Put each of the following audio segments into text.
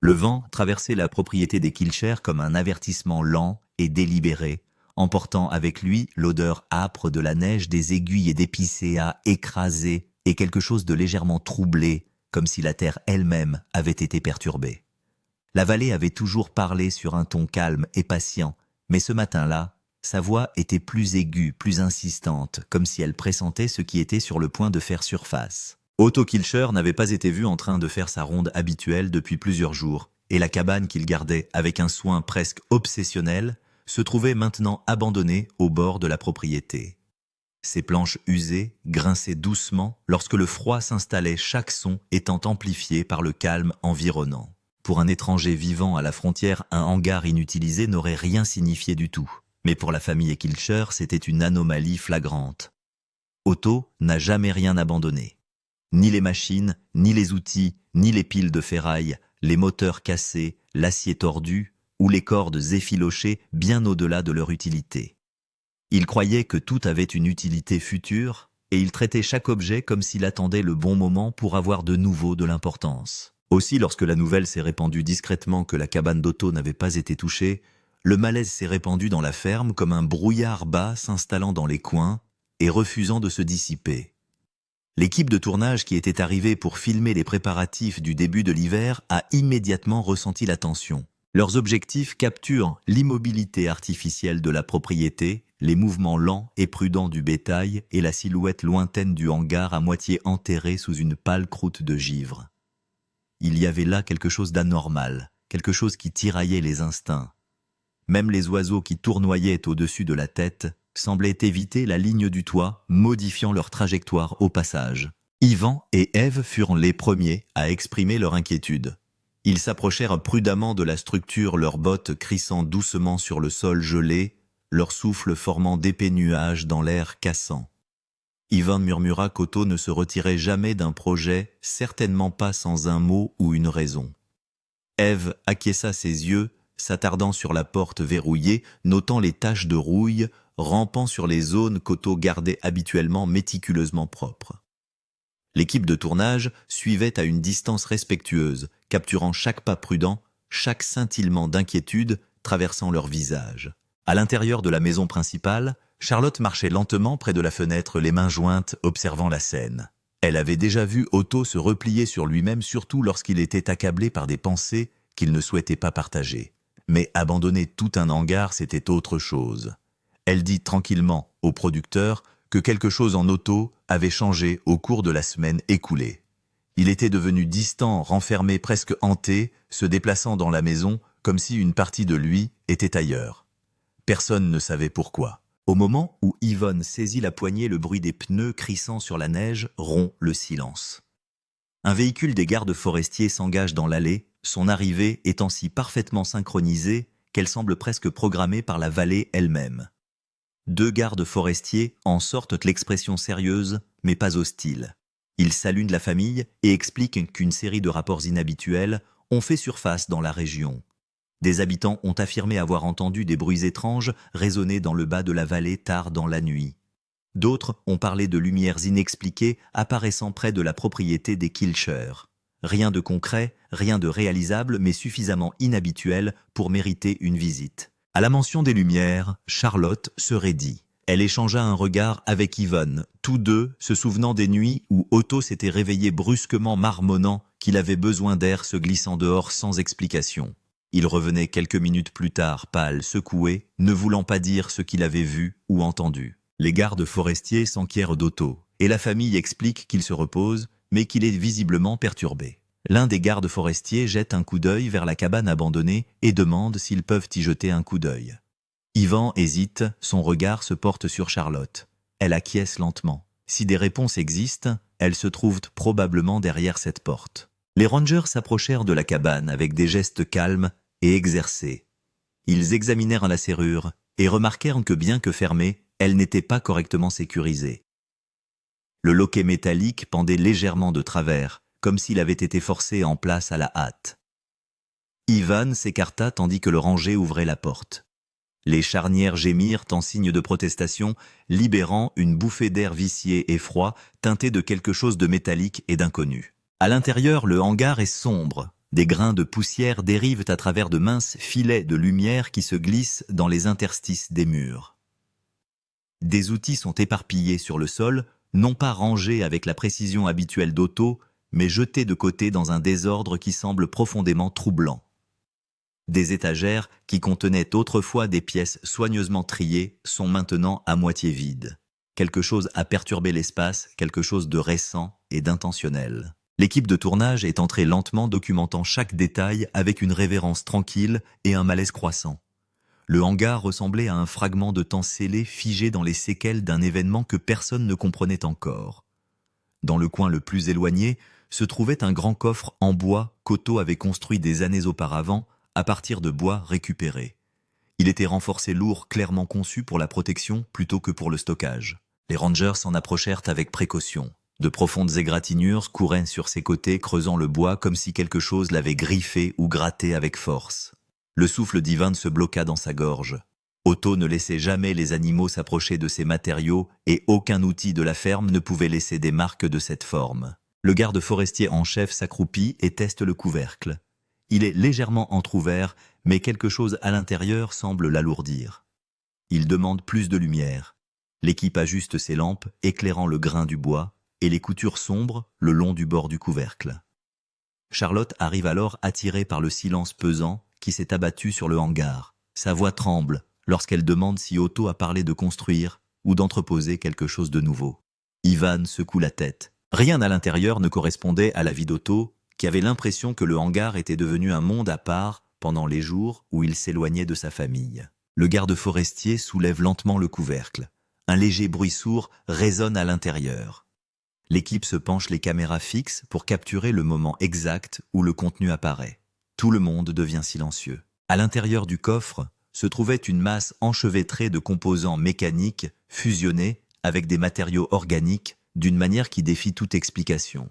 Le vent traversait la propriété des Kilcher comme un avertissement lent et délibéré, emportant avec lui l'odeur âpre de la neige, des aiguilles et d'épicéas écrasés et quelque chose de légèrement troublé, comme si la terre elle-même avait été perturbée. La vallée avait toujours parlé sur un ton calme et patient, mais ce matin-là, sa voix était plus aiguë, plus insistante, comme si elle pressentait ce qui était sur le point de faire surface. Otto Kilcher n'avait pas été vu en train de faire sa ronde habituelle depuis plusieurs jours, et la cabane qu'il gardait avec un soin presque obsessionnel se trouvait maintenant abandonnée au bord de la propriété. Ses planches usées grinçaient doucement lorsque le froid s'installait, chaque son étant amplifié par le calme environnant. Pour un étranger vivant à la frontière, un hangar inutilisé n'aurait rien signifié du tout. Mais pour la famille Kilcher, c'était une anomalie flagrante. Otto n'a jamais rien abandonné. Ni les machines, ni les outils, ni les piles de ferraille, les moteurs cassés, l'acier tordu ou les cordes effilochées bien au-delà de leur utilité. Il croyait que tout avait une utilité future et il traitait chaque objet comme s'il attendait le bon moment pour avoir de nouveau de l'importance. Aussi, lorsque la nouvelle s'est répandue discrètement que la cabane d'Otto n'avait pas été touchée, le malaise s'est répandu dans la ferme comme un brouillard bas s'installant dans les coins et refusant de se dissiper. L'équipe de tournage qui était arrivée pour filmer les préparatifs du début de l'hiver a immédiatement ressenti la tension. Leurs objectifs capturent l'immobilité artificielle de la propriété, les mouvements lents et prudents du bétail et la silhouette lointaine du hangar à moitié enterré sous une pâle croûte de givre. Il y avait là quelque chose d'anormal, quelque chose qui tiraillait les instincts. Même les oiseaux qui tournoyaient au-dessus de la tête semblaient éviter la ligne du toit, modifiant leur trajectoire au passage. Ivan et Ève furent les premiers à exprimer leur inquiétude. Ils s'approchèrent prudemment de la structure, leurs bottes crissant doucement sur le sol gelé, leur souffle formant d'épais nuages dans l'air cassant. Ivan murmura qu'Otto ne se retirait jamais d'un projet, certainement pas sans un mot ou une raison. Ève acquiesça ses yeux, s'attardant sur la porte verrouillée, notant les taches de rouille, rampant sur les zones qu'Otto gardait habituellement méticuleusement propres. L'équipe de tournage suivait à une distance respectueuse, capturant chaque pas prudent, chaque scintillement d'inquiétude traversant leur visage. À l'intérieur de la maison principale, Charlotte marchait lentement près de la fenêtre, les mains jointes, observant la scène. Elle avait déjà vu Otto se replier sur lui-même, surtout lorsqu'il était accablé par des pensées qu'il ne souhaitait pas partager. Mais abandonner tout un hangar, c'était autre chose. Elle dit tranquillement au producteur que quelque chose en Otto avait changé au cours de la semaine écoulée. Il était devenu distant, renfermé, presque hanté, se déplaçant dans la maison comme si une partie de lui était ailleurs. Personne ne savait pourquoi. Au moment où Yvonne saisit la poignée, le bruit des pneus crissant sur la neige rompt le silence. Un véhicule des gardes forestiers s'engage dans l'allée, son arrivée étant si parfaitement synchronisée qu'elle semble presque programmée par la vallée elle-même. 2 gardes forestiers en sortent l'expression sérieuse, mais pas hostile. Ils saluent la famille et expliquent qu'une série de rapports inhabituels ont fait surface dans la région. Des habitants ont affirmé avoir entendu des bruits étranges résonner dans le bas de la vallée tard dans la nuit. D'autres ont parlé de lumières inexpliquées apparaissant près de la propriété des Kilcher. Rien de concret, rien de réalisable, mais suffisamment inhabituel pour mériter une visite. À la mention des lumières, Charlotte se raidit. Elle échangea un regard avec Yvonne, tous deux se souvenant des nuits où Otto s'était réveillé brusquement marmonnant qu'il avait besoin d'air, se glissant dehors sans explication. Il revenait quelques minutes plus tard, pâle, secoué, ne voulant pas dire ce qu'il avait vu ou entendu. Les gardes forestiers s'enquièrent d'Otto, et la famille explique qu'il se repose, mais qu'il est visiblement perturbé. L'un des gardes forestiers jette un coup d'œil vers la cabane abandonnée et demande s'ils peuvent y jeter un coup d'œil. Yvan hésite, son regard se porte sur Charlotte. Elle acquiesce lentement. Si des réponses existent, elles se trouvent probablement derrière cette porte. Les rangers s'approchèrent de la cabane avec des gestes calmes et exercés. Ils examinèrent la serrure et remarquèrent que bien que fermée, elle n'était pas correctement sécurisée. Le loquet métallique pendait légèrement de travers, comme s'il avait été forcé en place à la hâte. Ivan s'écarta tandis que le ranger ouvrait la porte. Les charnières gémirent en signe de protestation, libérant une bouffée d'air vicié et froid, teinté de quelque chose de métallique et d'inconnu. À l'intérieur, le hangar est sombre, Des grains de poussière dérivent à travers de minces filets de lumière qui se glissent dans les interstices des murs. Des outils sont éparpillés sur le sol, non pas rangés avec la précision habituelle d'Otto, mais jetés de côté dans un désordre qui semble profondément troublant. Des étagères qui contenaient autrefois des pièces soigneusement triées sont maintenant à moitié vides. Quelque chose a perturbé l'espace, quelque chose de récent et d'intentionnel. L'équipe de tournage est entrée lentement, documentant chaque détail avec une révérence tranquille et un malaise croissant. Le hangar ressemblait à un fragment de temps scellé figé dans les séquelles d'un événement que personne ne comprenait encore. Dans le coin le plus éloigné se trouvait un grand coffre en bois qu'Otto avait construit des années auparavant à partir de bois récupéré. Il était renforcé lourd, clairement conçu pour la protection plutôt que pour le stockage. Les Rangers s'en approchèrent avec précaution. De profondes égratignures couraient sur ses côtés, creusant le bois comme si quelque chose l'avait griffé ou gratté avec force. Le souffle d'Ivan se bloqua dans sa gorge. Otto ne laissait jamais les animaux s'approcher de ces matériaux et aucun outil de la ferme ne pouvait laisser des marques de cette forme. Le garde forestier en chef s'accroupit et teste le couvercle. Il est légèrement entrouvert, mais quelque chose à l'intérieur semble l'alourdir. Il demande plus de lumière. L'équipe ajuste ses lampes, éclairant le grain du bois et les coutures sombres le long du bord du couvercle. Charlotte arrive alors attirée par le silence pesant qui s'est abattu sur le hangar. Sa voix tremble lorsqu'elle demande si Otto a parlé de construire ou d'entreposer quelque chose de nouveau. Ivan secoue la tête. Rien à l'intérieur ne correspondait à la vie d'Otto, qui avait l'impression que le hangar était devenu un monde à part pendant les jours où il s'éloignait de sa famille. Le garde forestier soulève lentement le couvercle. Un léger bruit sourd résonne à l'intérieur. L'équipe se penche les caméras fixes pour capturer le moment exact où le contenu apparaît. Tout le monde devient silencieux. À l'intérieur du coffre se trouvait une masse enchevêtrée de composants mécaniques fusionnés avec des matériaux organiques d'une manière qui défie toute explication.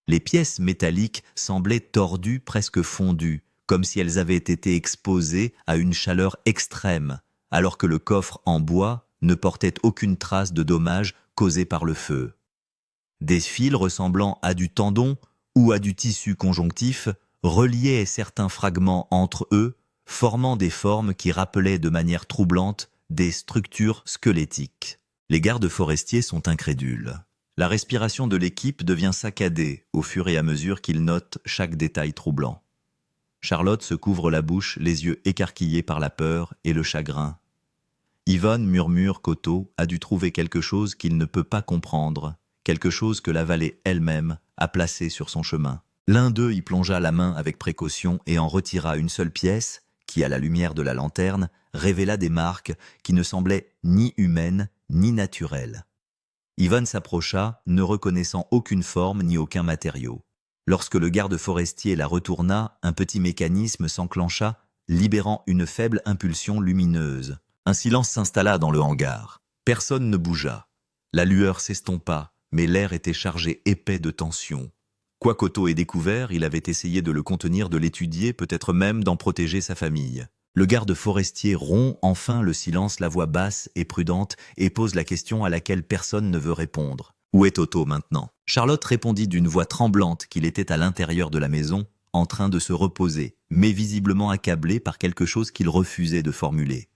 Les pièces métalliques semblaient tordues, presque fondues, comme si elles avaient été exposées à une chaleur extrême, alors que le coffre en bois ne portait aucune trace de dommages causés par le feu. Des fils ressemblant à du tendon ou à du tissu conjonctif reliaient certains fragments entre eux, formant des formes qui rappelaient de manière troublante des structures squelettiques. Les gardes forestiers sont incrédules. La respiration de l'équipe devient saccadée au fur et à mesure qu'ils notent chaque détail troublant. Charlotte se couvre la bouche, les yeux écarquillés par la peur et le chagrin. Yvonne murmure qu'Otto a dû trouver quelque chose qu'il ne peut pas comprendre, quelque chose que la vallée elle-même a placé sur son chemin. L'un d'eux y plongea la main avec précaution et en retira une seule pièce qui, à la lumière de la lanterne, révéla des marques qui ne semblaient ni humaines ni naturelles. Yvonne s'approcha, ne reconnaissant aucune forme ni aucun matériau. Lorsque le garde forestier la retourna, un petit mécanisme s'enclencha, libérant une faible impulsion lumineuse. Un silence s'installa dans le hangar. Personne ne bougea. La lueur s'estompa, mais l'air était chargé épais de tension. Quoi qu'Otto ait découvert, il avait essayé de le contenir, de l'étudier, peut-être même d'en protéger sa famille. Le garde forestier rompt enfin le silence, la voix basse et prudente, et pose la question à laquelle personne ne veut répondre. Où est Otto maintenant ? Charlotte répondit d'une voix tremblante qu'il était à l'intérieur de la maison, en train de se reposer, mais visiblement accablé par quelque chose qu'il refusait de formuler.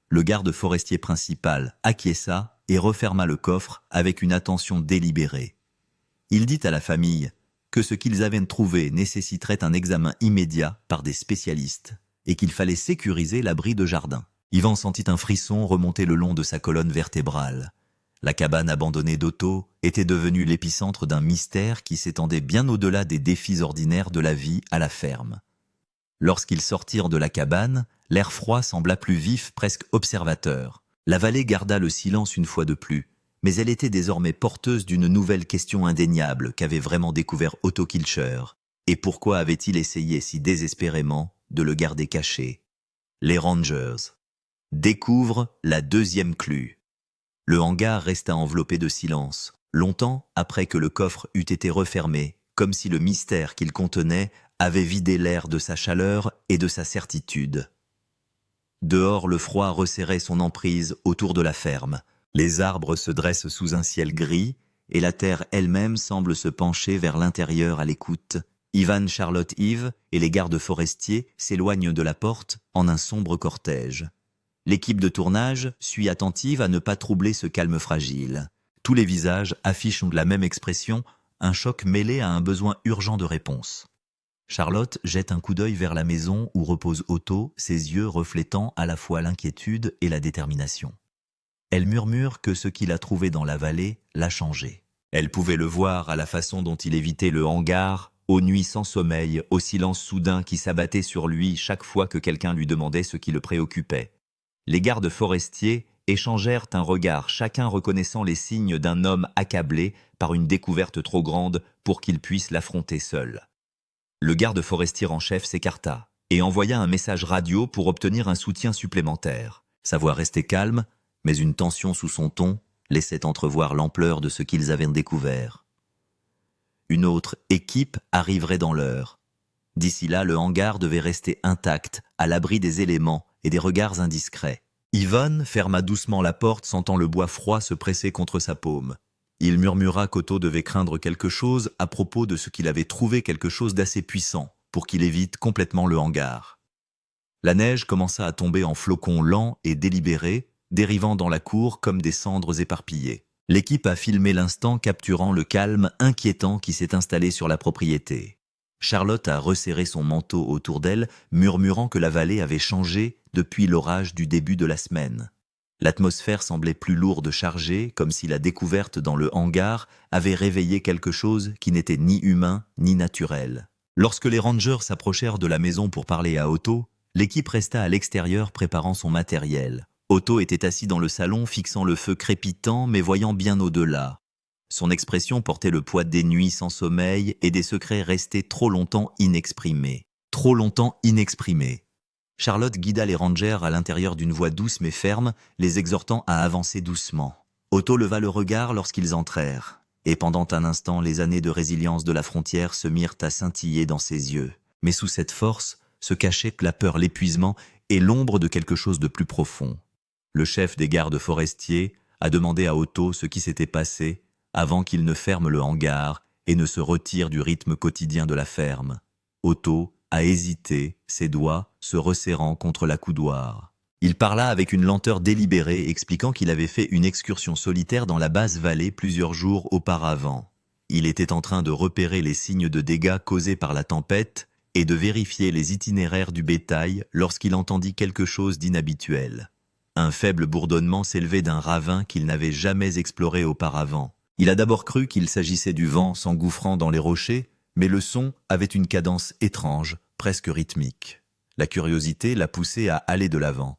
Le garde forestier principal acquiesça et referma le coffre avec une attention délibérée. Il dit à la famille que ce qu'ils avaient trouvé nécessiterait un examen immédiat par des spécialistes et qu'il fallait sécuriser l'abri de jardin. Yvan sentit un frisson remonter le long de sa colonne vertébrale. La cabane abandonnée d'Otto était devenue l'épicentre d'un mystère qui s'étendait bien au-delà des défis ordinaires de la vie à la ferme. Lorsqu'ils sortirent de la cabane, l'air froid sembla plus vif, presque observateur. La vallée garda le silence une fois de plus, mais elle était désormais porteuse d'une nouvelle question indéniable qu'avait vraiment découvert Otto Kilcher. Et pourquoi avait-il essayé si désespérément de le garder caché ? Les Rangers découvrent la deuxième clue. Le hangar resta enveloppé de silence, longtemps après que le coffre eût été refermé, comme si le mystère qu'il contenait avait vidé l'air de sa chaleur et de sa certitude. Dehors, le froid resserrait son emprise autour de la ferme. Les arbres se dressent sous un ciel gris, et la terre elle-même semble se pencher vers l'intérieur à l'écoute, Ivan, Charlotte, Yves et les gardes forestiers s'éloignent de la porte en un sombre cortège. L'équipe de tournage suit attentive à ne pas troubler ce calme fragile. Tous les visages affichent la même expression, un choc mêlé à un besoin urgent de réponse. Charlotte jette un coup d'œil vers la maison où repose Otto, ses yeux reflétant à la fois l'inquiétude et la détermination. Elle murmure que ce qu'il a trouvé dans la vallée l'a changé. Elle pouvait le voir à la façon dont il évitait le hangar, aux nuits sans sommeil, au silence soudain qui s'abattait sur lui chaque fois que quelqu'un lui demandait ce qui le préoccupait. Les gardes forestiers échangèrent un regard, chacun reconnaissant les signes d'un homme accablé par une découverte trop grande pour qu'il puisse l'affronter seul. Le garde forestier en chef s'écarta et envoya un message radio pour obtenir un soutien supplémentaire. Sa voix restait calme, mais une tension sous son ton laissait entrevoir l'ampleur de ce qu'ils avaient découvert. Une autre équipe arriverait dans l'heure. D'ici là, le hangar devait rester intact, à l'abri des éléments et des regards indiscrets. Yvonne ferma doucement la porte, sentant le bois froid se presser contre sa paume. Il murmura qu'Otto devait craindre quelque chose à propos de ce qu'il avait trouvé quelque chose d'assez puissant pour qu'il évite complètement le hangar. La neige commença à tomber en flocons lents et délibérés, dérivant dans la cour comme des cendres éparpillées. L'équipe a filmé l'instant capturant le calme inquiétant qui s'est installé sur la propriété. Charlotte a resserré son manteau autour d'elle, murmurant que la vallée avait changé depuis l'orage du début de la semaine. L'atmosphère semblait plus lourde, chargée, comme si la découverte dans le hangar avait réveillé quelque chose qui n'était ni humain ni naturel. Lorsque les rangers s'approchèrent de la maison pour parler à Otto, l'équipe resta à l'extérieur préparant son matériel. Otto était assis dans le salon, fixant le feu crépitant, mais voyant bien au-delà. Son expression portait le poids des nuits sans sommeil et des secrets restés trop longtemps inexprimés. Trop longtemps inexprimés. Charlotte guida les rangers à l'intérieur d'une voix douce mais ferme, les exhortant à avancer doucement. Otto leva le regard lorsqu'ils entrèrent, et pendant un instant, les années de résilience de la frontière se mirent à scintiller dans ses yeux. Mais sous cette force se cachait la peur, l'épuisement et l'ombre de quelque chose de plus profond. Le chef des gardes forestiers a demandé à Otto ce qui s'était passé avant qu'il ne ferme le hangar et ne se retire du rythme quotidien de la ferme. Otto a hésité, ses doigts se resserrant contre l'accoudoir. Il parla avec une lenteur délibérée, expliquant qu'il avait fait une excursion solitaire dans la basse vallée plusieurs jours auparavant. Il était en train de repérer les signes de dégâts causés par la tempête et de vérifier les itinéraires du bétail lorsqu'il entendit quelque chose d'inhabituel. Un faible bourdonnement s'élevait d'un ravin qu'il n'avait jamais exploré auparavant. Il a d'abord cru qu'il s'agissait du vent s'engouffrant dans les rochers, mais le son avait une cadence étrange, presque rythmique. La curiosité l'a poussé à aller de l'avant.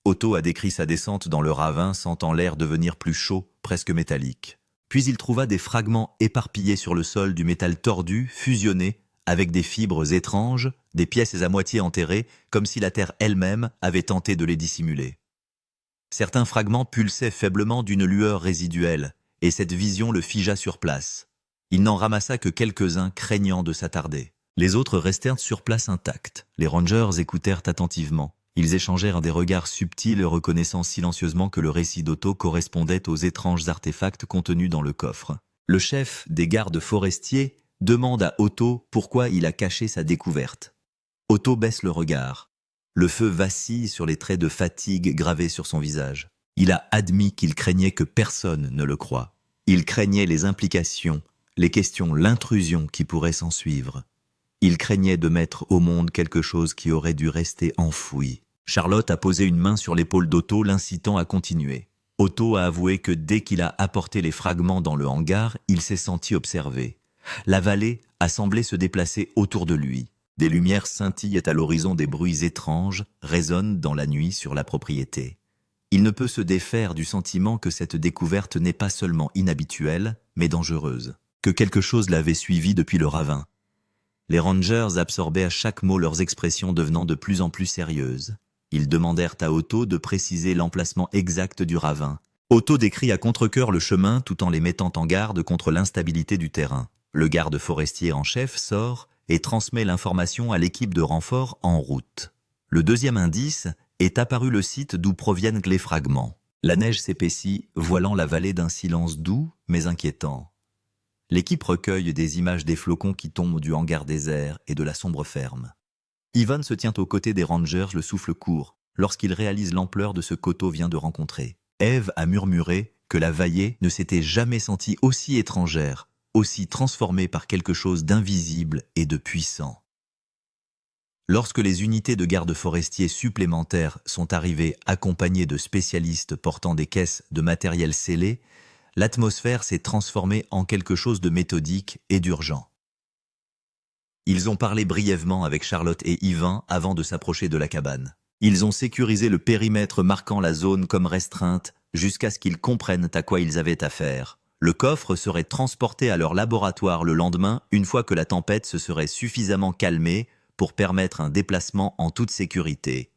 Otto a décrit sa descente dans le ravin, sentant l'air devenir plus chaud, presque métallique. Puis il trouva des fragments éparpillés sur le sol, du métal tordu, fusionné, avec des fibres étranges, des pièces à moitié enterrées, comme si la terre elle-même avait tenté de les dissimuler. Certains fragments pulsaient faiblement d'une lueur résiduelle, et cette vision le figea sur place. Il n'en ramassa que quelques-uns, craignant de s'attarder. Les autres restèrent sur place intacts. Les rangers écoutèrent attentivement. Ils échangèrent des regards subtils, reconnaissant silencieusement que le récit d'Otto correspondait aux étranges artefacts contenus dans le coffre. Le chef des gardes forestiers demande à Otto pourquoi il a caché sa découverte. Otto baisse le regard. Le feu vacille sur les traits de fatigue gravés sur son visage. Il a admis qu'il craignait que personne ne le croie. Il craignait les implications, les questions, l'intrusion qui pourrait s'ensuivre. Il craignait de mettre au monde quelque chose qui aurait dû rester enfoui. Charlotte a posé une main sur l'épaule d'Otto, l'incitant à continuer. Otto a avoué que dès qu'il a apporté les fragments dans le hangar, il s'est senti observé. La vallée a semblé se déplacer autour de lui. Des lumières scintillent à l'horizon, des bruits étranges résonnent dans la nuit sur la propriété. Il ne peut se défaire du sentiment que cette découverte n'est pas seulement inhabituelle, mais dangereuse. Que quelque chose l'avait suivi depuis le ravin. Les rangers absorbaient à chaque mot leurs expressions devenant de plus en plus sérieuses. Ils demandèrent à Otto de préciser l'emplacement exact du ravin. Otto décrit à contre-cœur le chemin tout en les mettant en garde contre l'instabilité du terrain. Le garde forestier en chef sort et transmet l'information à l'équipe de renfort en route. Le deuxième indice est apparu le site d'où proviennent les fragments. La neige s'épaissit, voilant la vallée d'un silence doux mais inquiétant. L'équipe recueille des images des flocons qui tombent du hangar désert et de la sombre ferme. Ivan se tient aux côtés des Rangers, le souffle court, lorsqu'il réalise l'ampleur de ce qu'Otto vient de rencontrer. Eve a murmuré que la Vaillée ne s'était jamais sentie aussi étrangère, aussi transformée par quelque chose d'invisible et de puissant. Lorsque les unités de gardes forestiers supplémentaires sont arrivées accompagnées de spécialistes portant des caisses de matériel scellé, l'atmosphère s'est transformée en quelque chose de méthodique et d'urgent. Ils ont parlé brièvement avec Charlotte et Ivan avant de s'approcher de la cabane. Ils ont sécurisé le périmètre marquant la zone comme restreinte jusqu'à ce qu'ils comprennent à quoi ils avaient affaire. Le coffre serait transporté à leur laboratoire le lendemain une fois que la tempête se serait suffisamment calmée pour permettre un déplacement en toute sécurité.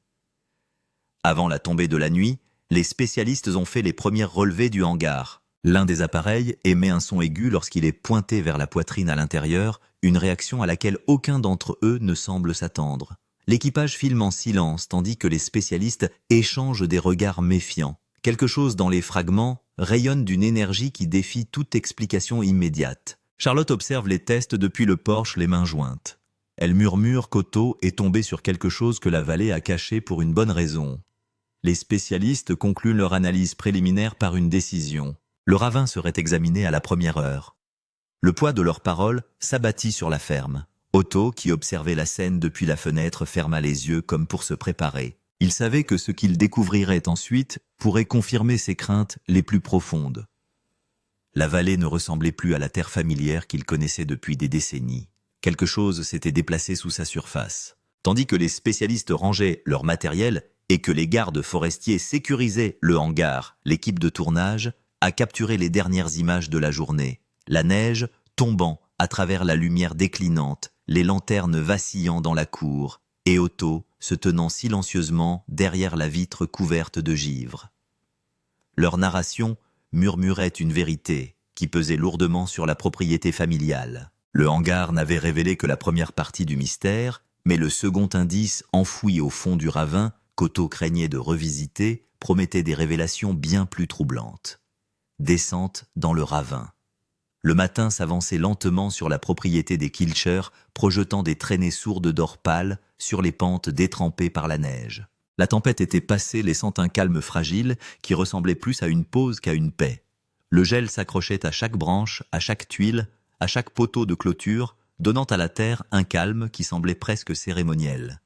Avant la tombée de la nuit, les spécialistes ont fait les premiers relevés du hangar. L'un des appareils émet un son aigu lorsqu'il est pointé vers la poitrine à l'intérieur, une réaction à laquelle aucun d'entre eux ne semble s'attendre. L'équipage filme en silence tandis que les spécialistes échangent des regards méfiants. Quelque chose dans les fragments rayonne d'une énergie qui défie toute explication immédiate. Charlotte observe les tests depuis le porche, les mains jointes. Elle murmure qu'Otto est tombé sur quelque chose que la vallée a caché pour une bonne raison. Les spécialistes concluent leur analyse préliminaire par une décision. Le ravin serait examiné à la première heure. Le poids de leurs paroles s'abattit sur la ferme. Otto, qui observait la scène depuis la fenêtre, ferma les yeux comme pour se préparer. Il savait que ce qu'il découvrirait ensuite pourrait confirmer ses craintes les plus profondes. La vallée ne ressemblait plus à la terre familière qu'il connaissait depuis des décennies. Quelque chose s'était déplacé sous sa surface. Tandis que les spécialistes rangeaient leur matériel et que les gardes forestiers sécurisaient le hangar, l'équipe de tournage a capturé les dernières images de la journée. La neige tombant à travers la lumière déclinante, les lanternes vacillant dans la cour, et Otto se tenant silencieusement derrière la vitre couverte de givre. Leur narration murmurait une vérité qui pesait lourdement sur la propriété familiale. Le hangar n'avait révélé que la première partie du mystère, mais le second indice enfoui au fond du ravin, qu'Otto craignait de revisiter, promettait des révélations bien plus troublantes. Descente dans le ravin. Le matin s'avançait lentement sur la propriété des Kilcher, projetant des traînées sourdes d'or pâle sur les pentes détrempées par la neige. La tempête était passée, laissant un calme fragile qui ressemblait plus à une pause qu'à une paix. Le gel s'accrochait à chaque branche, à chaque tuile, à chaque poteau de clôture, donnant à la terre un calme qui semblait presque cérémoniel.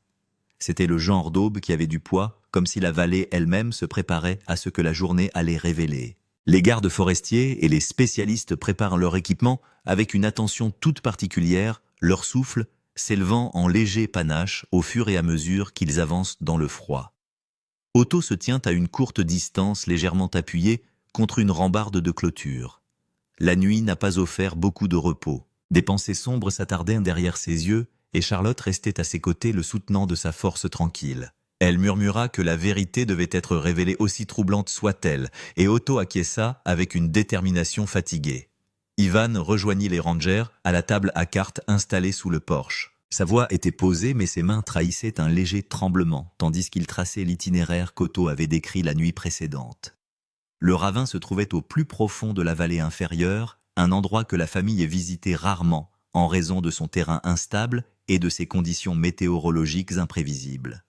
C'était le genre d'aube qui avait du poids, comme si la vallée elle-même se préparait à ce que la journée allait révéler. Les gardes forestiers et les spécialistes préparent leur équipement avec une attention toute particulière, leur souffle s'élevant en léger panache au fur et à mesure qu'ils avancent dans le froid. Otto se tient à une courte distance légèrement appuyée contre une rambarde de clôture. La nuit n'a pas offert beaucoup de repos. Des pensées sombres s'attardaient derrière ses yeux et Charlotte restait à ses côtés le soutenant de sa force tranquille. Elle murmura que la vérité devait être révélée aussi troublante soit-elle, et Otto acquiesça avec une détermination fatiguée. Ivan rejoignit les Rangers à la table à cartes installée sous le porche. Sa voix était posée, mais ses mains trahissaient un léger tremblement, tandis qu'il traçait l'itinéraire qu'Otto avait décrit la nuit précédente. Le ravin se trouvait au plus profond de la vallée inférieure, un endroit que la famille visitait rarement, en raison de son terrain instable et de ses conditions météorologiques imprévisibles.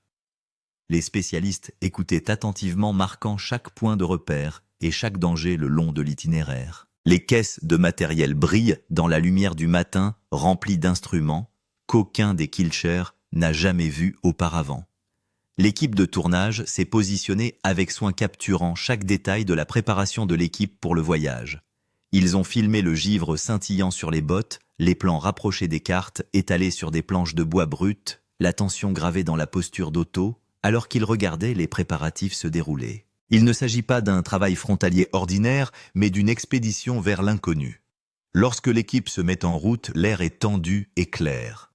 Les spécialistes écoutaient attentivement, marquant chaque point de repère et chaque danger le long de l'itinéraire. Les caisses de matériel brillent dans la lumière du matin, remplies d'instruments qu'aucun des Kilcher n'a jamais vus auparavant. L'équipe de tournage s'est positionnée avec soin, capturant chaque détail de la préparation de l'équipe pour le voyage. Ils ont filmé le givre scintillant sur les bottes, les plans rapprochés des cartes étalés sur des planches de bois brut, l'attention gravée dans la posture d'Otto, alors qu'il regardait les préparatifs se dérouler. Il ne s'agit pas d'un travail frontalier ordinaire, mais d'une expédition vers l'inconnu. Lorsque l'équipe se met en route, l'air est tendu et clair.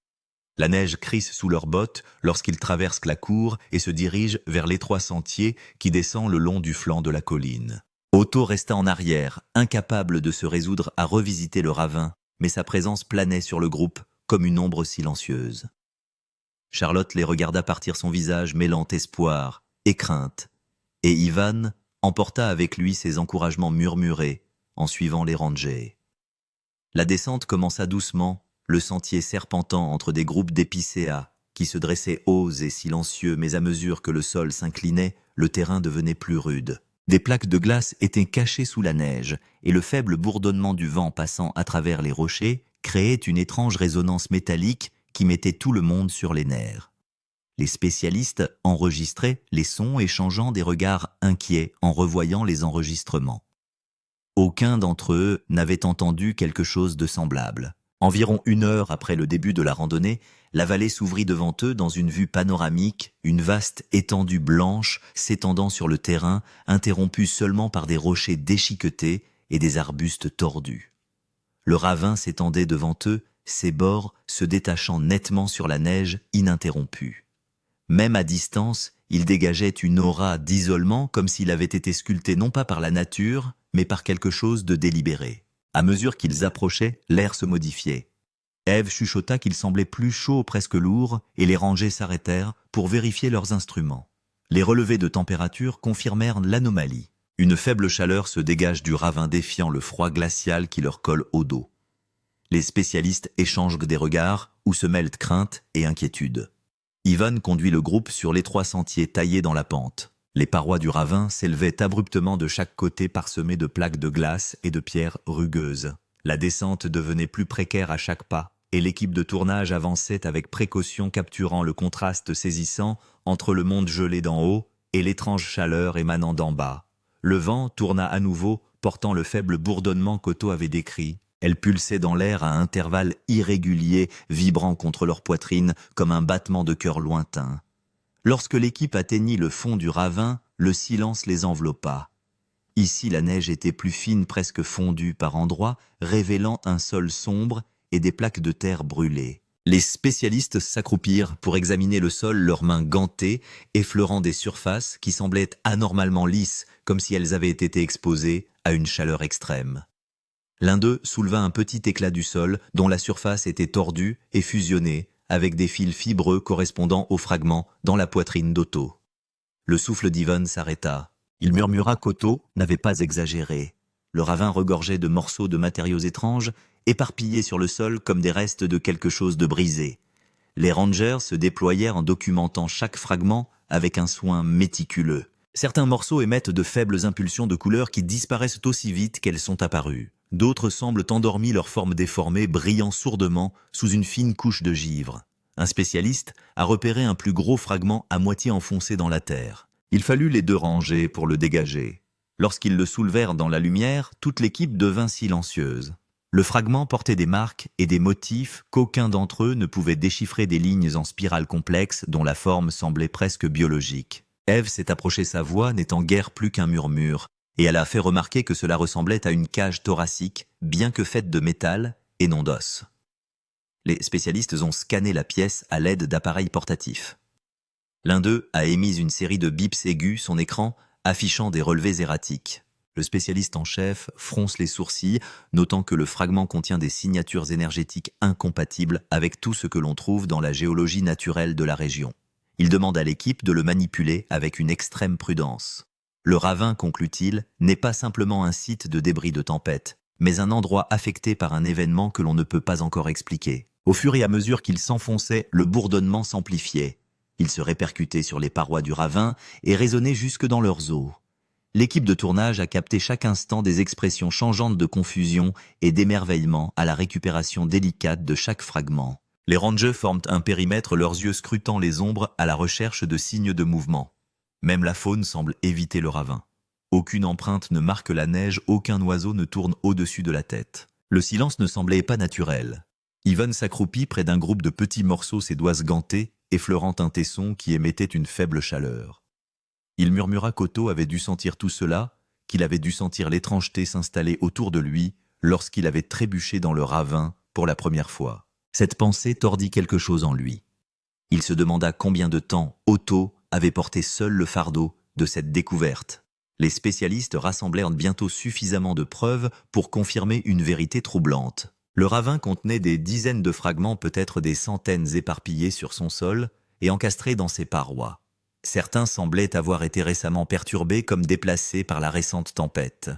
La neige crisse sous leurs bottes lorsqu'ils traversent la cour et se dirigent vers l'étroit sentier qui descend le long du flanc de la colline. Otto resta en arrière, incapable de se résoudre à revisiter le ravin, mais sa présence planait sur le groupe comme une ombre silencieuse. Charlotte les regarda partir, son visage mêlant espoir et crainte, et Ivan emporta avec lui ses encouragements murmurés en suivant les Rangers. La descente commença doucement, le sentier serpentant entre des groupes d'épicéas, qui se dressaient hauts et silencieux, mais à mesure que le sol s'inclinait, le terrain devenait plus rude. Des plaques de glace étaient cachées sous la neige, et le faible bourdonnement du vent passant à travers les rochers créait une étrange résonance métallique qui mettait tout le monde sur les nerfs. Les spécialistes enregistraient les sons, échangeant des regards inquiets en revoyant les enregistrements. Aucun d'entre eux n'avait entendu quelque chose de semblable. Environ 1 heure après le début de la randonnée, la vallée s'ouvrit devant eux dans une vue panoramique, une vaste étendue blanche s'étendant sur le terrain, interrompue seulement par des rochers déchiquetés et des arbustes tordus. Le ravin s'étendait devant eux, ses bords se détachant nettement sur la neige ininterrompue. Même à distance, il dégageait une aura d'isolement comme s'il avait été sculpté non pas par la nature, mais par quelque chose de délibéré. À mesure qu'ils approchaient, l'air se modifiait. Ève chuchota qu'il semblait plus chaud, presque lourd, et les rangers s'arrêtèrent pour vérifier leurs instruments. Les relevés de température confirmèrent l'anomalie. Une faible chaleur se dégage du ravin défiant le froid glacial qui leur colle au dos. Les spécialistes échangent des regards où se mêlent crainte et inquiétude. Ivan conduit le groupe sur l'étroit sentier taillé dans la pente. Les parois du ravin s'élevaient abruptement de chaque côté parsemées de plaques de glace et de pierres rugueuses. La descente devenait plus précaire à chaque pas, et l'équipe de tournage avançait avec précaution, capturant le contraste saisissant entre le monde gelé d'en haut et l'étrange chaleur émanant d'en bas. Le vent tourna à nouveau, portant le faible bourdonnement qu'Otto avait décrit. Elle pulsait dans l'air à intervalles irréguliers, vibrant contre leur poitrine comme un battement de cœur lointain. Lorsque l'équipe atteignit le fond du ravin, le silence les enveloppa. Ici, la neige était plus fine, presque fondue par endroits, révélant un sol sombre et des plaques de terre brûlées. Les spécialistes s'accroupirent pour examiner le sol, leurs mains gantées, effleurant des surfaces qui semblaient anormalement lisses, comme si elles avaient été exposées à une chaleur extrême. L'un d'eux souleva un petit éclat du sol dont la surface était tordue et fusionnée, avec des fils fibreux correspondant aux fragments dans la poitrine d'Otto. Le souffle d'Ivan s'arrêta. Il murmura qu'Otto n'avait pas exagéré. Le ravin regorgeait de morceaux de matériaux étranges, éparpillés sur le sol comme des restes de quelque chose de brisé. Les rangers se déployèrent en documentant chaque fragment avec un soin méticuleux. Certains morceaux émettent de faibles impulsions de couleur qui disparaissent aussi vite qu'elles sont apparues. D'autres semblent endormis, leur forme déformée, brillant sourdement sous une fine couche de givre. Un spécialiste a repéré un plus gros fragment à moitié enfoncé dans la terre. Il fallut les 2 rangées pour le dégager. Lorsqu'ils le soulevèrent dans la lumière, toute l'équipe devint silencieuse. Le fragment portait des marques et des motifs qu'aucun d'entre eux ne pouvait déchiffrer, des lignes en spirale complexe dont la forme semblait presque biologique. Ève s'est approchée, sa voix n'étant guère plus qu'un murmure, et elle a fait remarquer que cela ressemblait à une cage thoracique, bien que faite de métal et non d'os. Les spécialistes ont scanné la pièce à l'aide d'appareils portatifs. L'un d'eux a émis une série de bips aigus, son écran affichant des relevés erratiques. Le spécialiste en chef fronce les sourcils, notant que le fragment contient des signatures énergétiques incompatibles avec tout ce que l'on trouve dans la géologie naturelle de la région. Il demande à l'équipe de le manipuler avec une extrême prudence. Le ravin, conclut-il, n'est pas simplement un site de débris de tempête, mais un endroit affecté par un événement que l'on ne peut pas encore expliquer. Au fur et à mesure qu'il s'enfonçait, le bourdonnement s'amplifiait. Il se répercutait sur les parois du ravin et résonnait jusque dans leurs os. L'équipe de tournage a capté chaque instant des expressions changeantes de confusion et d'émerveillement à la récupération délicate de chaque fragment. Les rangers forment un périmètre, leurs yeux scrutant les ombres à la recherche de signes de mouvement. Même la faune semble éviter le ravin. Aucune empreinte ne marque la neige, aucun oiseau ne tourne au-dessus de la tête. Le silence ne semblait pas naturel. Ivan s'accroupit près d'un groupe de petits morceaux, ses doigts gantés, effleurant un tesson qui émettait une faible chaleur. Il murmura qu'Otto avait dû sentir tout cela, qu'il avait dû sentir l'étrangeté s'installer autour de lui lorsqu'il avait trébuché dans le ravin pour la première fois. Cette pensée tordit quelque chose en lui. Il se demanda combien de temps Otto avait porté seul le fardeau de cette découverte. Les spécialistes rassemblèrent bientôt suffisamment de preuves pour confirmer une vérité troublante. Le ravin contenait des dizaines de fragments, peut-être des centaines éparpillés sur son sol et encastrés dans ses parois. Certains semblaient avoir été récemment perturbés comme déplacés par la récente tempête.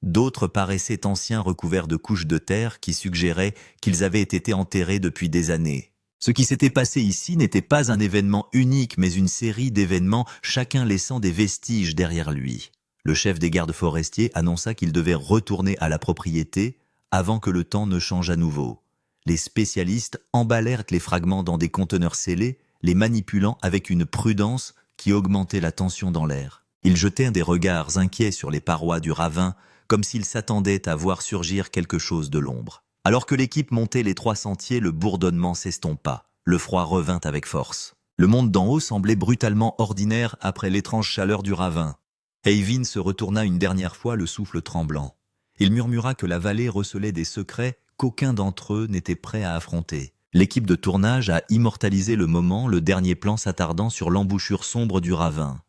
D'autres paraissaient anciens recouverts de couches de terre qui suggéraient qu'ils avaient été enterrés depuis des années. Ce qui s'était passé ici n'était pas un événement unique, mais une série d'événements, chacun laissant des vestiges derrière lui. Le chef des gardes forestiers annonça qu'il devait retourner à la propriété avant que le temps ne change à nouveau. Les spécialistes emballèrent les fragments dans des conteneurs scellés, les manipulant avec une prudence qui augmentait la tension dans l'air. Ils jetèrent des regards inquiets sur les parois du ravin, comme s'ils s'attendaient à voir surgir quelque chose de l'ombre. Alors que l'équipe montait les 3 sentiers, le bourdonnement s'estompa. Le froid revint avec force. Le monde d'en haut semblait brutalement ordinaire après l'étrange chaleur du ravin. Eyvind se retourna une dernière fois, le souffle tremblant. Il murmura que la vallée recelait des secrets qu'aucun d'entre eux n'était prêt à affronter. L'équipe de tournage a immortalisé le moment, le dernier plan s'attardant sur l'embouchure sombre du ravin.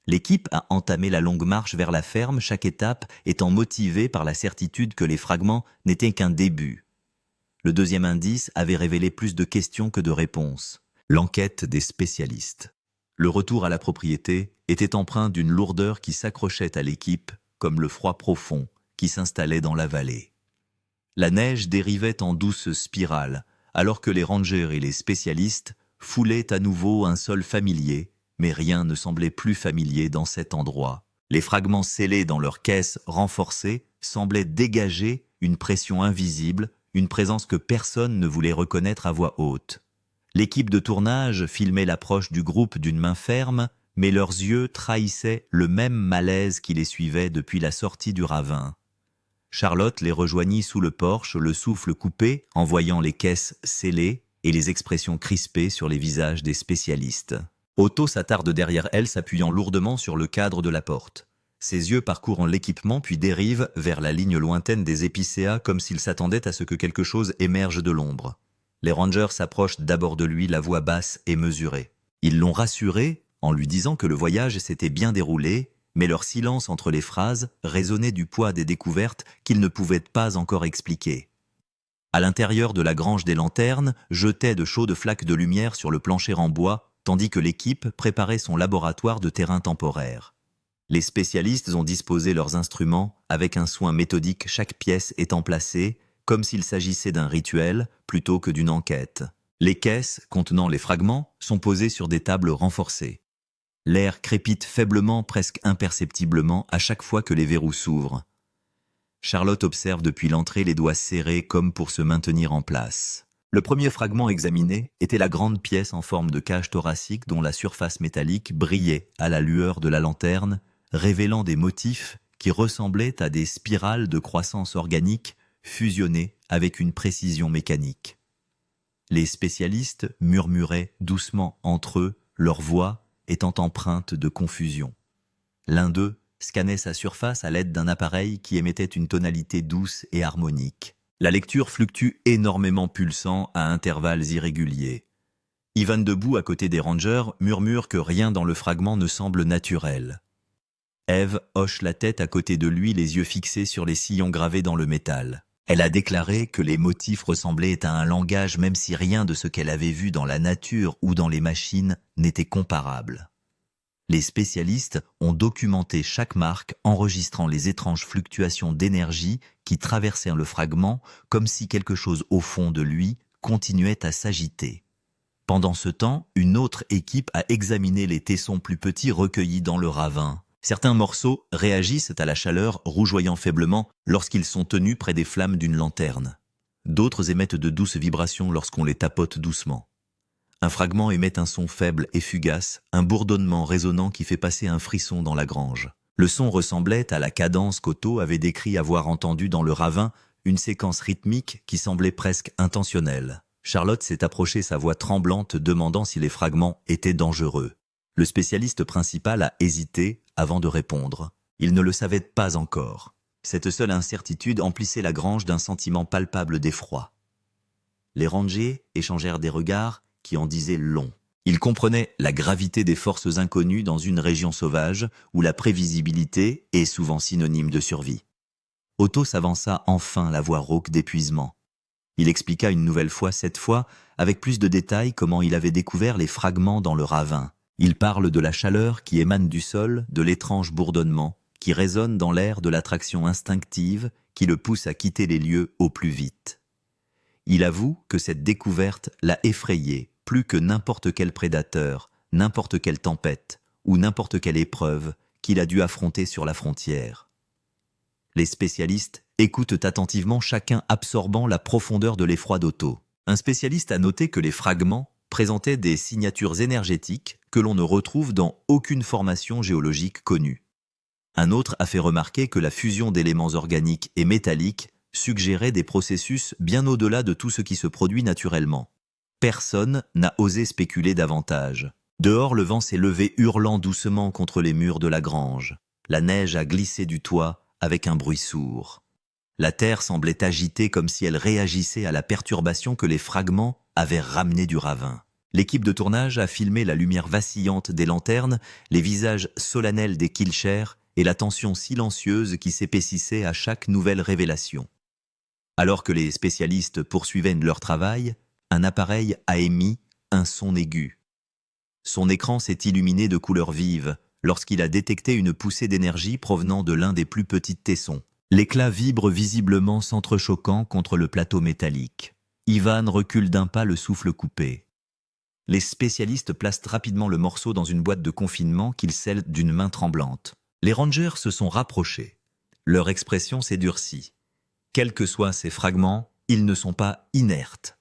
L'équipe a entamé la longue marche vers la ferme, chaque étape étant motivée par la certitude que les fragments n'étaient qu'un début. Le deuxième indice avait révélé plus de questions que de réponses. L'enquête des spécialistes. Le retour à la propriété était empreint d'une lourdeur qui s'accrochait à l'équipe, comme le froid profond qui s'installait dans la vallée. La neige dérivait en douce spirale, alors que les rangers et les spécialistes foulaient à nouveau un sol familier, mais rien ne semblait plus familier dans cet endroit. Les fragments scellés dans leurs caisses renforcées semblaient dégager une pression invisible, une présence que personne ne voulait reconnaître à voix haute. L'équipe de tournage filmait l'approche du groupe d'une main ferme, mais leurs yeux trahissaient le même malaise qui les suivait depuis la sortie du ravin. Charlotte les rejoignit sous le porche, le souffle coupé, en voyant les caisses scellées et les expressions crispées sur les visages des spécialistes. Otto s'attarde derrière elle, s'appuyant lourdement sur le cadre de la porte. Ses yeux parcourent l'équipement puis dérivent vers la ligne lointaine des épicéas comme s'il s'attendait à ce que quelque chose émerge de l'ombre. Les rangers s'approchent d'abord de lui, la voix basse et mesurée. Ils l'ont rassuré en lui disant que le voyage s'était bien déroulé, mais leur silence entre les phrases résonnait du poids des découvertes qu'ils ne pouvaient pas encore expliquer. À l'intérieur de la grange des lanternes jetaient de chaudes flaques de lumière sur le plancher en bois, tandis que l'équipe préparait son laboratoire de terrain temporaire. Les spécialistes ont disposé leurs instruments avec un soin méthodique, chaque pièce étant placée comme s'il s'agissait d'un rituel plutôt que d'une enquête. Les caisses contenant les fragments sont posées sur des tables renforcées. L'air crépite faiblement, presque imperceptiblement, à chaque fois que les verrous s'ouvrent. Charlotte observe depuis l'entrée les doigts serrés comme pour se maintenir en place. Le premier fragment examiné était la grande pièce en forme de cage thoracique dont la surface métallique brillait à la lueur de la lanterne, révélant des motifs qui ressemblaient à des spirales de croissance organique fusionnées avec une précision mécanique. Les spécialistes murmuraient doucement entre eux, leur voix étant empreinte de confusion. L'un d'eux scannait sa surface à l'aide d'un appareil qui émettait une tonalité douce et harmonique. La lecture fluctue énormément, pulsant à intervalles irréguliers. Ivan debout à côté des rangers murmure que rien dans le fragment ne semble naturel. Eve hoche la tête à côté de lui, les yeux fixés sur les sillons gravés dans le métal. Elle a déclaré que les motifs ressemblaient à un langage même si rien de ce qu'elle avait vu dans la nature ou dans les machines n'était comparable. Les spécialistes ont documenté chaque marque, enregistrant les étranges fluctuations d'énergie qui traversèrent le fragment comme si quelque chose au fond de lui continuait à s'agiter. Pendant ce temps, une autre équipe a examiné les tessons plus petits recueillis dans le ravin. Certains morceaux réagissent à la chaleur, rougeoyant faiblement lorsqu'ils sont tenus près des flammes d'une lanterne. D'autres émettent de douces vibrations lorsqu'on les tapote doucement. Un fragment émet un son faible et fugace, un bourdonnement résonnant qui fait passer un frisson dans la grange. Le son ressemblait à la cadence qu'Otto avait décrit avoir entendue dans le ravin, une séquence rythmique qui semblait presque intentionnelle. Charlotte s'est approchée, sa voix tremblante, demandant si les fragments étaient dangereux. Le spécialiste principal a hésité avant de répondre. Il ne le savait pas encore. Cette seule incertitude emplissait la grange d'un sentiment palpable d'effroi. Les rangers échangèrent des regards qui en disaient long. Ils comprenaient la gravité des forces inconnues dans une région sauvage où la prévisibilité est souvent synonyme de survie. Otto s'avança enfin, la voix rauque d'épuisement. Il expliqua une nouvelle fois, cette fois, avec plus de détails, comment il avait découvert les fragments dans le ravin. Il parle de la chaleur qui émane du sol, de l'étrange bourdonnement qui résonne dans l'air de l'attraction instinctive qui le pousse à quitter les lieux au plus vite. Il avoue que cette découverte l'a effrayé plus que n'importe quel prédateur, n'importe quelle tempête ou n'importe quelle épreuve qu'il a dû affronter sur la frontière. Les spécialistes écoutent attentivement, chacun absorbant la profondeur de l'effroi d'Otto. Un spécialiste a noté que les fragments présentaient des signatures énergétiques que l'on ne retrouve dans aucune formation géologique connue. Un autre a fait remarquer que la fusion d'éléments organiques et métalliques suggérait des processus bien au-delà de tout ce qui se produit naturellement. Personne n'a osé spéculer davantage. Dehors, le vent s'est levé hurlant doucement contre les murs de la grange. La neige a glissé du toit avec un bruit sourd. La terre semblait agitée comme si elle réagissait à la perturbation que les fragments avaient ramenée du ravin. L'équipe de tournage a filmé la lumière vacillante des lanternes, les visages solennels des Kilcher et la tension silencieuse qui s'épaississait à chaque nouvelle révélation. Alors que les spécialistes poursuivaient leur travail, un appareil a émis un son aigu. Son écran s'est illuminé de couleurs vives lorsqu'il a détecté une poussée d'énergie provenant de l'un des plus petits tessons. L'éclat vibre visiblement s'entrechoquant contre le plateau métallique. Ivan recule d'un pas, le souffle coupé. Les spécialistes placent rapidement le morceau dans une boîte de confinement qu'ils scellent d'une main tremblante. Les rangers se sont rapprochés. Leur expression s'est durcie. Quels que soient ces fragments, ils ne sont pas inertes.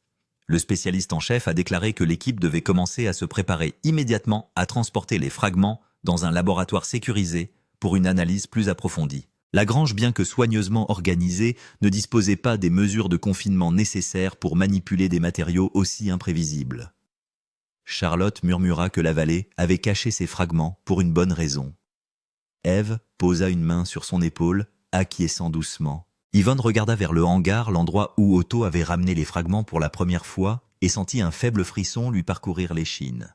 Le spécialiste en chef a déclaré que l'équipe devait commencer à se préparer immédiatement à transporter les fragments dans un laboratoire sécurisé pour une analyse plus approfondie. La grange, bien que soigneusement organisée, ne disposait pas des mesures de confinement nécessaires pour manipuler des matériaux aussi imprévisibles. Charlotte murmura que la vallée avait caché ces fragments pour une bonne raison. Eve posa une main sur son épaule, acquiesçant doucement. Yvonne regarda vers le hangar, l'endroit où Otto avait ramené les fragments pour la première fois, et sentit un faible frisson lui parcourir l'échine.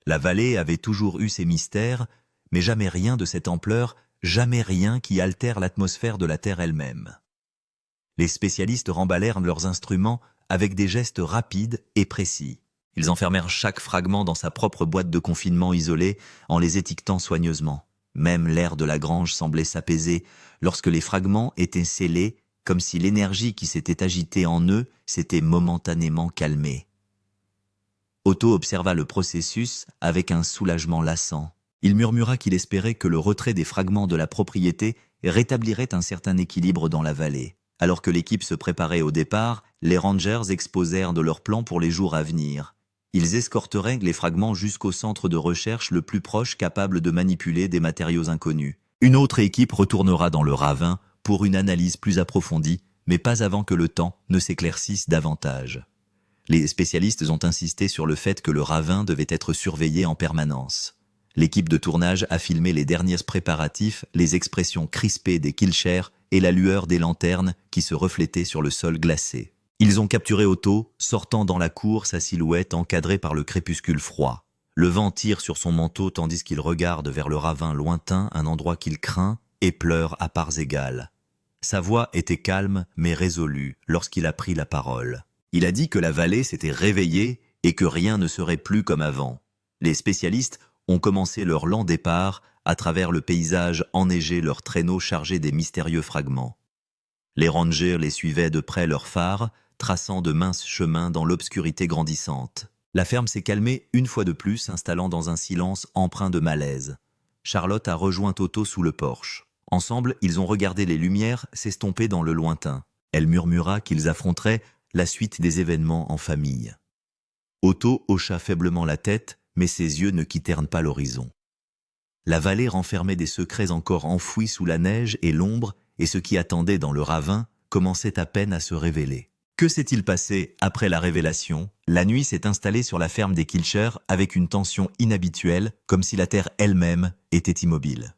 La vallée avait toujours eu ses mystères, mais jamais rien de cette ampleur, jamais rien qui altère l'atmosphère de la Terre elle-même. Les spécialistes remballèrent leurs instruments avec des gestes rapides et précis. Ils enfermèrent chaque fragment dans sa propre boîte de confinement isolée en les étiquetant soigneusement. Même l'air de la grange semblait s'apaiser lorsque les fragments étaient scellés, comme si l'énergie qui s'était agitée en eux s'était momentanément calmée. Otto observa le processus avec un soulagement lassant. Il murmura qu'il espérait que le retrait des fragments de la propriété rétablirait un certain équilibre dans la vallée. Alors que l'équipe se préparait au départ, les rangers exposèrent de leurs plans pour les jours à venir. Ils escorteraient les fragments jusqu'au centre de recherche le plus proche capable de manipuler des matériaux inconnus. Une autre équipe retournera dans le ravin pour une analyse plus approfondie, mais pas avant que le temps ne s'éclaircisse davantage. Les spécialistes ont insisté sur le fait que le ravin devait être surveillé en permanence. L'équipe de tournage a filmé les derniers préparatifs, les expressions crispées des Kilcher et la lueur des lanternes qui se reflétaient sur le sol glacé. Ils ont capturé Otto, sortant dans la cour, sa silhouette encadrée par le crépuscule froid. Le vent tire sur son manteau tandis qu'il regarde vers le ravin lointain, un endroit qu'il craint et pleure à parts égales. Sa voix était calme mais résolue lorsqu'il a pris la parole. Il a dit que la vallée s'était réveillée et que rien ne serait plus comme avant. Les spécialistes ont commencé leur lent départ à travers le paysage enneigé, leurs traîneaux chargés des mystérieux fragments. Les rangers les suivaient de près leurs phares, traçant de minces chemins dans l'obscurité grandissante. La ferme s'est calmée une fois de plus, s'installant dans un silence empreint de malaise. Charlotte a rejoint Otto sous le porche. Ensemble, ils ont regardé les lumières s'estomper dans le lointain. Elle murmura qu'ils affronteraient la suite des événements en famille. Otto hocha faiblement la tête, mais ses yeux ne quittèrent pas l'horizon. La vallée renfermait des secrets encore enfouis sous la neige et l'ombre, et ce qui attendait dans le ravin commençait à peine à se révéler. Que s'est-il passé après la révélation? La nuit s'est installée sur la ferme des Kilcher avec une tension inhabituelle, comme si la terre elle-même était immobile.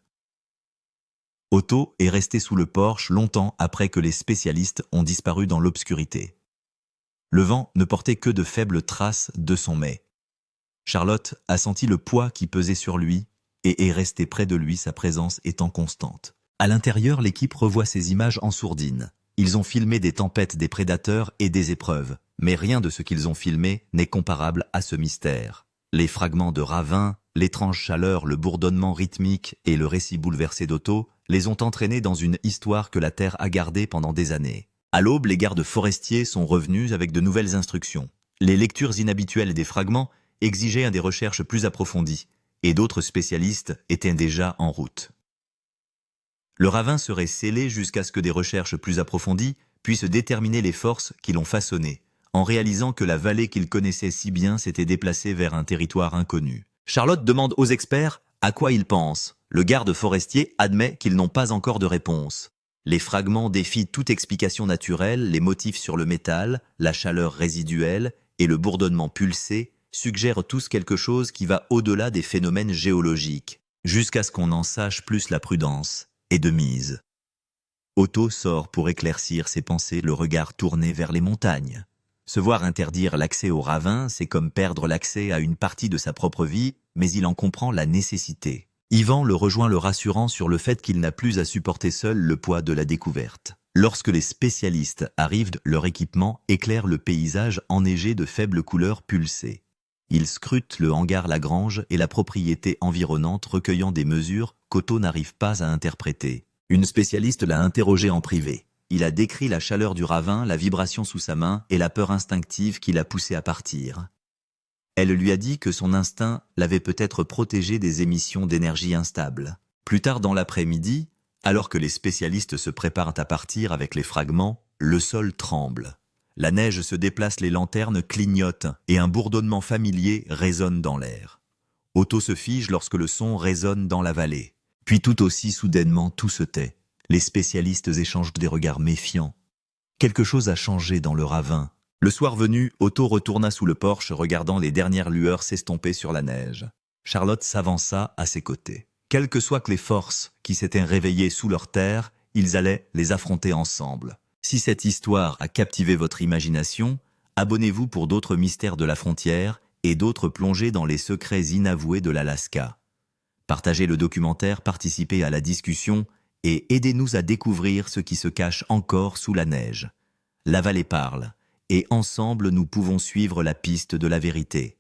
Otto est resté sous le porche longtemps après que les spécialistes ont disparu dans l'obscurité. Le vent ne portait que de faibles traces de son mets. Charlotte a senti le poids qui pesait sur lui et est restée près de lui, sa présence étant constante. À l'intérieur, l'équipe revoit ces images en sourdine. Ils ont filmé des tempêtes, des prédateurs et des épreuves, mais rien de ce qu'ils ont filmé n'est comparable à ce mystère. Les fragments de ravin, l'étrange chaleur, le bourdonnement rythmique et le récit bouleversé d'Otto les ont entraînés dans une histoire que la Terre a gardée pendant des années. À l'aube, les gardes forestiers sont revenus avec de nouvelles instructions. Les lectures inhabituelles des fragments exigeaient des recherches plus approfondies, et d'autres spécialistes étaient déjà en route. Le ravin serait scellé jusqu'à ce que des recherches plus approfondies puissent déterminer les forces qui l'ont façonné, en réalisant que la vallée qu'il connaissait si bien s'était déplacée vers un territoire inconnu. Charlotte demande aux experts à quoi ils pensent. Le garde forestier admet qu'ils n'ont pas encore de réponse. Les fragments défient toute explication naturelle, les motifs sur le métal, la chaleur résiduelle et le bourdonnement pulsé suggèrent tous quelque chose qui va au-delà des phénomènes géologiques, jusqu'à ce qu'on en sache plus la prudence est de mise. Otto sort pour éclaircir ses pensées, le regard tourné vers les montagnes. Se voir interdire l'accès au ravin, c'est comme perdre l'accès à une partie de sa propre vie, mais il en comprend la nécessité. Yvan le rejoint, le rassurant sur le fait qu'il n'a plus à supporter seul le poids de la découverte. Lorsque les spécialistes arrivent, leur équipement éclaire le paysage enneigé de faibles couleurs pulsées. Ils scrutent le hangar Lagrange et la propriété environnante, recueillant des mesures qu'Otto n'arrive pas à interpréter. Une spécialiste l'a interrogé en privé. Il a décrit la chaleur du ravin, la vibration sous sa main et la peur instinctive qui l'a poussé à partir. Elle lui a dit que son instinct l'avait peut-être protégé des émissions d'énergie instable. Plus tard dans l'après-midi, alors que les spécialistes se préparent à partir avec les fragments, le sol tremble. La neige se déplace, les lanternes clignotent et un bourdonnement familier résonne dans l'air. Otto se fige lorsque le son résonne dans la vallée. Puis tout aussi soudainement, tout se tait. Les spécialistes échangent des regards méfiants. Quelque chose a changé dans le ravin. Le soir venu, Otto retourna sous le porche, regardant les dernières lueurs s'estomper sur la neige. Charlotte s'avança à ses côtés. Quelles que soient les forces qui s'étaient réveillées sous leur terre, ils allaient les affronter ensemble. Si cette histoire a captivé votre imagination, abonnez-vous pour d'autres mystères de la frontière et d'autres plongées dans les secrets inavoués de l'Alaska. Partagez le documentaire, participez à la discussion et aidez-nous à découvrir ce qui se cache encore sous la neige. La vallée parle, et ensemble nous pouvons suivre la piste de la vérité.